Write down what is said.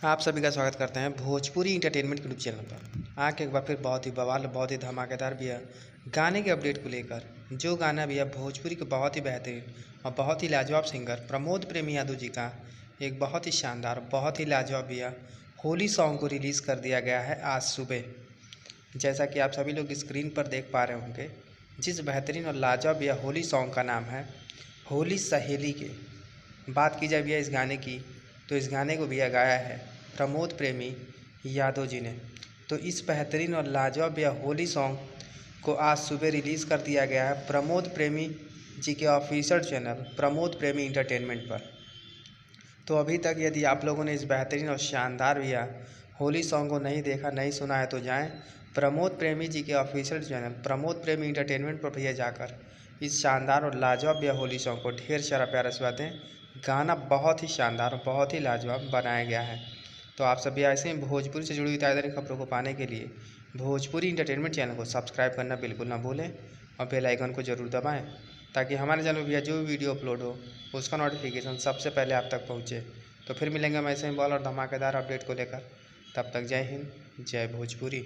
आप सभी का स्वागत करते हैं भोजपुरी इंटरटेनमेंट यूट्यूब चैनल पर। आके एक बार फिर बहुत ही बवाल, बहुत ही धमाकेदार भी है गाने के अपडेट को लेकर। जो गाना भी है भोजपुरी के बहुत ही बेहतरीन और बहुत ही लाजवाब सिंगर प्रमोद प्रेमी यादव जी का एक बहुत ही शानदार, बहुत ही लाजवाब भी है होली सॉन्ग को रिलीज़ कर दिया गया है आज सुबह। जैसा कि आप सभी लोग स्क्रीन पर देख पा रहे होंगे, जिस बेहतरीन और लाजवाब भैया होली सॉन्ग का नाम है होली सहेली के। बात की जाए भैया इस गाने की, तो इस गाने को भैया गाया है प्रमोद प्रेमी यादव जी ने। तो इस बेहतरीन और लाजवाब भैया होली सॉन्ग को आज सुबह रिलीज़ कर दिया गया है प्रमोद प्रेमी जी के ऑफिशियल चैनल प्रमोद प्रेमी इंटरटेनमेंट पर। तो अभी तक यदि आप लोगों ने इस बेहतरीन और शानदार भैया होली सॉन्ग को नहीं देखा, नहीं सुना है, तो जाएं प्रमोद प्रेमी जी के ऑफिशियल चैनल प्रमोद प्रेमी इंटरटेनमेंट पर भैया जाकर इस शानदार और लाजवाब भैया होली सॉन्ग को ढेर सारा प्यार आशीर्वाद दें। गाना बहुत ही शानदार और बहुत ही लाजवाब बनाया गया है। तो आप सभी ऐसे ही भोजपुरी से जुड़ी हुई ताज़ा खबरों को पाने के लिए भोजपुरी इंटरटेनमेंट चैनल को सब्सक्राइब करना बिल्कुल ना भूलें और बेल आइकन को ज़रूर दबाएं, ताकि हमारे चैनल पर भैया जो भी वीडियो अपलोड हो उसका नोटिफिकेशन सबसे पहले आप तक पहुँचे। तो फिर मिलेंगे हम ऐसे ही बॉल और धमाकेदार अपडेट को लेकर। तब तक जय हिंद, जय भोजपुरी।